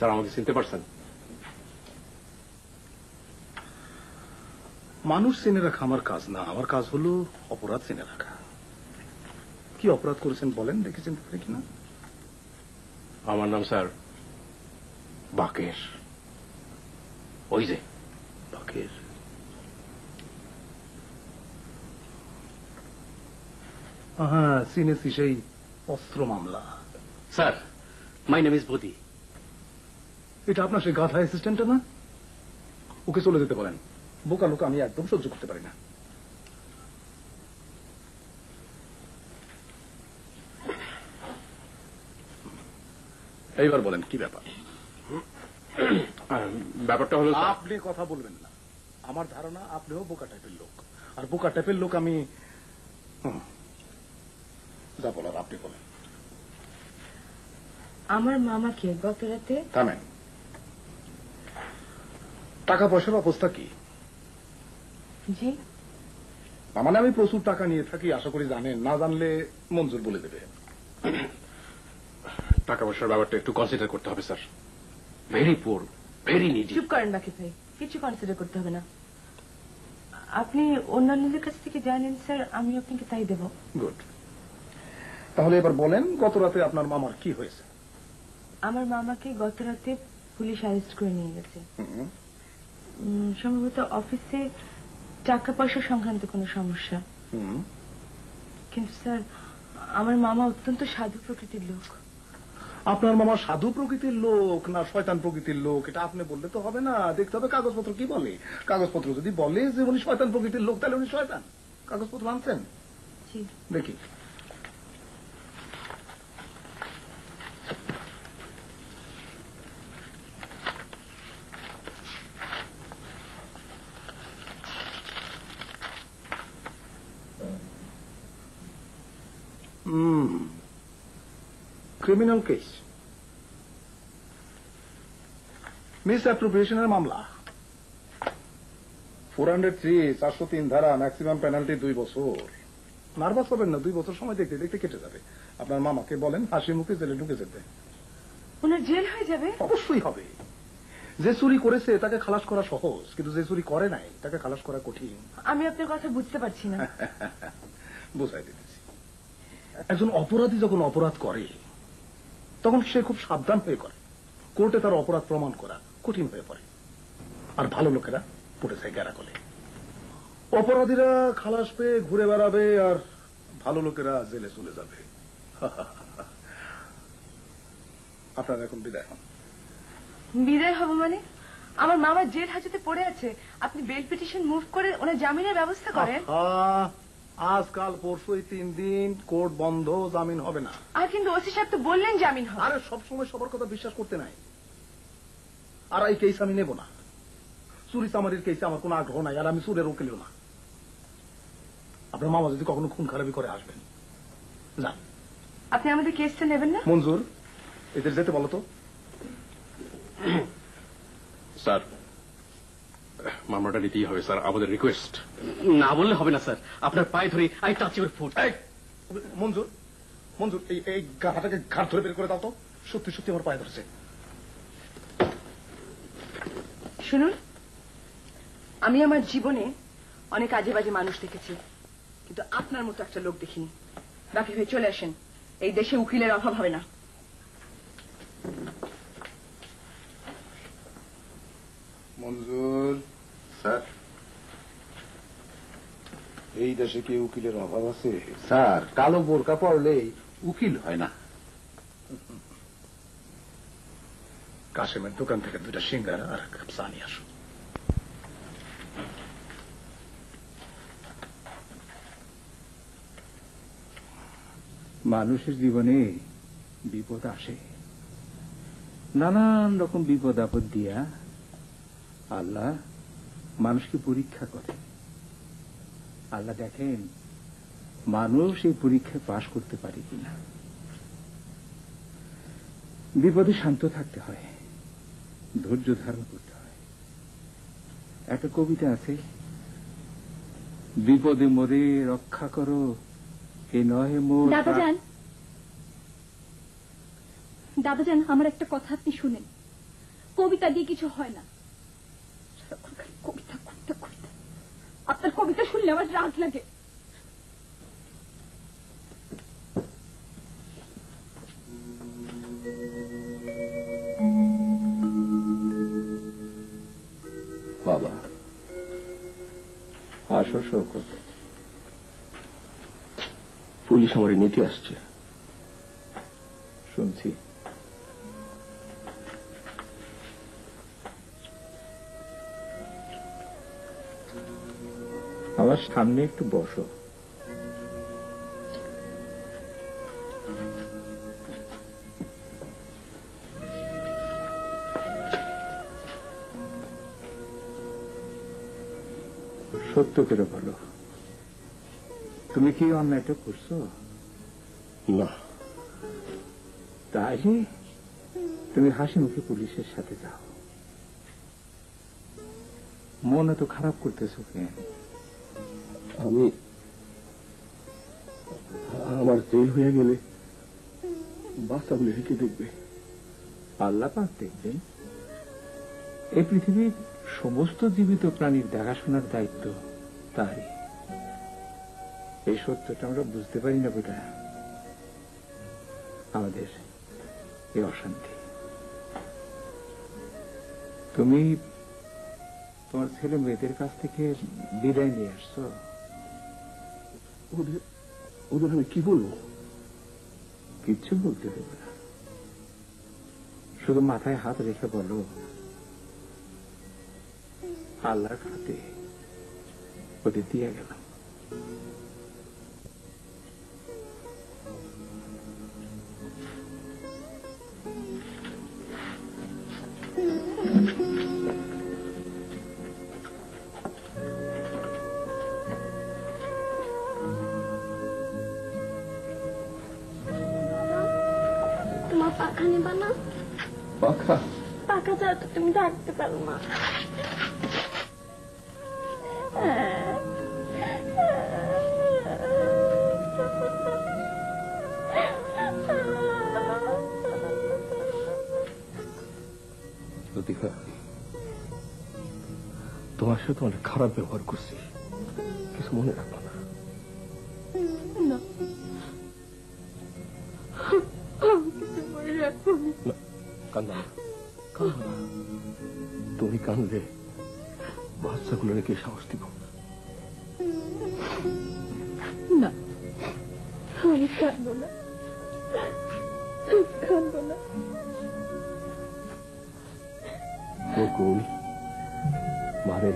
Sir আমাকে চিনতে পারছেন? মানুষ চিনে রাখা আমার কাজ না, আমার কাজ হলো অপরাধ চিনে রাখা। কি অপরাধ করেছেন বলেন, দেখে চিনতে পারি কিনা? আমার নাম স্যার বাকের। ওই যে বাকের। হ্যাঁ, চিনেছি, সেই অস্ত্র মামলা। স্যার মাই নেম ইজ বদি। এটা আপনার সেই গাধা অ্যাসিস্ট্যান্ট না? ওকে চলে যেতে বলেন, বোকা লোক আমি একদম সহ্য করতে পারি না। এইবার বলেন কি ব্যাপার? ব্যাপারটা হলো আপনি কথা বলবেন না, আমার ধারণা আপনিও বোকা টাইপের লোক, আর বোকা টাইপের লোক আমি। যা বলার আপনি বলেন। আমার মামাকে গত রাতে। থামেন, টাকা পয়সার অবস্থা কি? জি, মানে আমি প্রচুর টাকা নিয়ে থাকি, আশা করি জানেন, না জানলে মঞ্জুর বলে দেবে। টাকা পয়সার ব্যাপারটা একটু কনসিডার করতে হবে sir. Very poor, very needy. চুপ করেন বাকি ভাই, কিছু কনসিডার করতে হবে না। আপনি অন্যান্যদের কাছ থেকে জানেন স্যার, আমি আপনাকে তাই দেব। গুড। তাহলে এবার বলেন, গত রাতে আপনার মামার কি হয়েছে? আমার মামাকে গত রাতে পুলিশ অ্যারেস্ট করে নিয়ে গেছে। সম্ভবত অফিসে টাকা পয়সা সংক্রান্ত কোনো সমস্যা। কিন্তু স্যার আমার মামা অত্যন্ত সাধু প্রকৃতির লোক। আপনার মামা সাধু প্রকৃতির লোক না শয়তান প্রকৃতির লোক, এটা আপনি বললে তো হবে না, দেখতে হবে কাগজপত্র কি বলে। কাগজপত্র যদি বলে যে উনি শয়তান প্রকৃতির লোক, তাহলে উনি শয়তান। কাগজপত্র আনছেন? জি। দেখি। ক্রিমিনাল কেস, মিস অ্যাপ্রোপ্রিয়েশনের মামলা, 403 ধারা, ম্যাক্সিমাম পেনাল্টি 2 বছর। নার্ভাস হবেন না, 2 বছর সময় দেখতে দেখতে কেটে যাবে। আপনার মামাকে বলেন হাসি মুখে জেলে ঢুকে যেতে। ওনার জেল হয়ে যাবে? অবশ্যই হবে। যে চুরি করেছে তাকে খালাস করা সহজ, কিন্তু যে চুরি করে নাই তাকে খালাস করা কঠিন। আমি আপনার কথা বুঝতে পারছি না। বুঝাই দিতেছি। একজন অপরাধী যখন অপরাধ করে তখন সে খুব সাবধান হয়ে করে। কোর্টে তার অপরাধ প্রমাণ করা কঠিন হয়ে পড়ে, আর ভালো লোকেরা পড়ে যায় গ্যারাকলে। অপরাধীরা খালাস পেয়ে ঘুরে বেড়াবে, আর ভালো লোকেরা জেলে চলে যাবে। আপনারা এখন বিদায় হন। বিদায় হবো মানে? আমার মামা জেল হাজতে পড়ে আছে, আপনি বেল পিটিশন মুভ করে ওনার জামিনের ব্যবস্থা করেন। আজকাল পরশুই 3 দিন কোর্ট বন্ধ, জামিন হবে না। আর কিন্তু ওসি সাহেব তো বললেন জামিন হবে। আরে সবসময় সবার কথা বিশ্বাস করতে নাই। আর এই কেস আমি নেব না। চুরি চামারির কেসে আমার কোনো আগ্রহ নাই, আর আমি চুরের উকিলও না। আপনার মামা যদি কখনো খুন খারাপি করে আসবেন, যান। আপনি আমাদের কেসটা নেবেন না? মঞ্জুর, এদের যেতে বলো তো। স্যার মামলাটা নিতেই হবে স্যার, আমাদের রিকোয়েস্ট। না বললে হবে না স্যার, আপনার পায়ে ধরে আই টাচ ইউর ফুট। মঞ্জুর, মঞ্জুর, এই গাধাটাকে ঘাট ধরে বের করে দাও তো। সত্যি সত্যি আমার পায়ে ধরছে। শুনুন, আমি আমার জীবনে অনেক আজে বাজে মানুষ দেখেছি, কিন্তু আপনার মতো একটা লোক দেখিনি। বাকি হয়ে চলে আসেন, এই দেশে উকিলের অভাব হবে না। মঞ্জুর স্যার, এই দেশে কি উকিলের অভাব আছে? স্যার কালো বোরকা পড়লেই উকিল হয় না। কাশেমের দোকান থেকে 2টা সিঙ্গারা আর 1 কাপ চা নিয়ে আসো। মানুষের জীবনে বিপদ আসে, নানান রকম বিপদ আপদ দিয়া আল্লাহ মানুষকে পরীক্ষা করে। আল্লাহ দেখেন মানুষ এই পরীক্ষায় পাশ করতে পারে কিনা। বিপদে শান্ত থাকতে হয়, ধৈর্য ধারণ করতে হয়। একটা কবিতা আছে, বিপদে মোরে রক্ষা করো এ নহে মোর। দাদাজান, আমার একটা কথা আপনি শুনেন। কবিতা দিয়ে কিছু হয় না। সারাক্ষণ খালি কবিতা কবিতা কবিতা। আপনার কবিতা শুনলে আমার রাগ লাগে। বাবা আসো শোকত। পুলিশ আমার নিতে আসছে। শুনছি। আমার সামনে একটু বসো। সত্য করে বলো, তুমি কি অন্যায়টা করছো? না। তাইলে তুমি হাসি মুখে পুলিশের সাথে যাও। মনে তো খারাপ করতেছো কেন? আমি আমার জেল হয়ে গেলে বাচ্চাগুলো রেখে দেখবে। আল্লাহ পাক দেখবেন। এই পৃথিবীর সমস্ত জীবিত প্রাণীর দেখাশোনার দায়িত্ব তারই। এই সত্যটা আমরা বুঝতে পারি না বলে আমাদের এই অশান্তি। তুমি তোমার ছেলে মেয়েদের কাছ থেকে বিদায় নিয়ে আসছো। ওদের আমি কি বলবো? কিচ্ছু বলতে দেবে না, শুধু মাথায় হাত রেখে বলো, আল্লাহর হাতে ওদের দিয়ে গেলাম। তোমার পাখা নেবা না? পাখা? পাখা ছাড়া তো তুমি থাকতে পারো না। লতিফা, তোমার সাথে অনেক খারাপ ব্যবহার করছি, কিছু মনে রাখবো না। না, কিছু মনে রাখবো না। কান্দা না, কান্দা না। তুমি কান্দলে বাচ্চাগুলো রেখে সাহস দিব না। আমি কাঁদবো না, কাঁদবো না। বকুল, মারে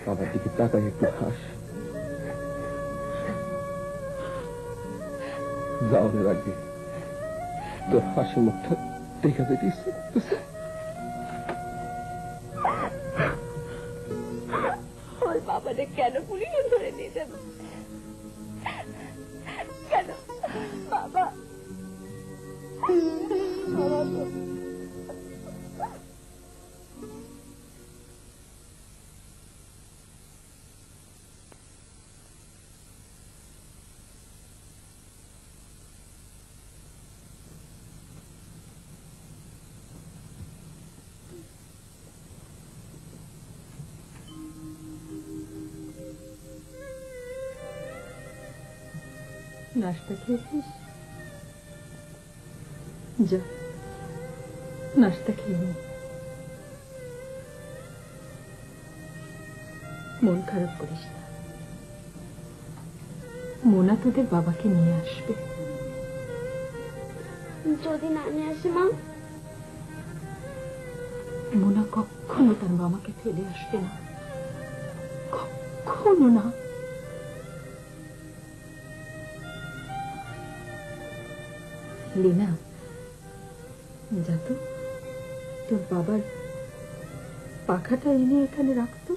বাবার দিকে তাকাই একটু হাস। যাওয়ার আগে তোর হাসি মুখটা দেখা যেতে ইচ্ছে করতেছে। ওর বাবারে কেন পুলিশে ধরে নিয়ে যাবে? কেন বাবা? বাবা তো নাস্তা খেয়েছিস? যা নাস্তা খেয়ে নে। মন খারাপ করিস না, মোনা তোদের বাবাকে নিয়ে আসবে। যদি না নিয়ে আসে মা? মোনা কখনো তার মামাকে ফেলে আসবে না, কখনো না। লীনা, যা তো তোর বাবার পাখাটা এনে এখানে রাখতো।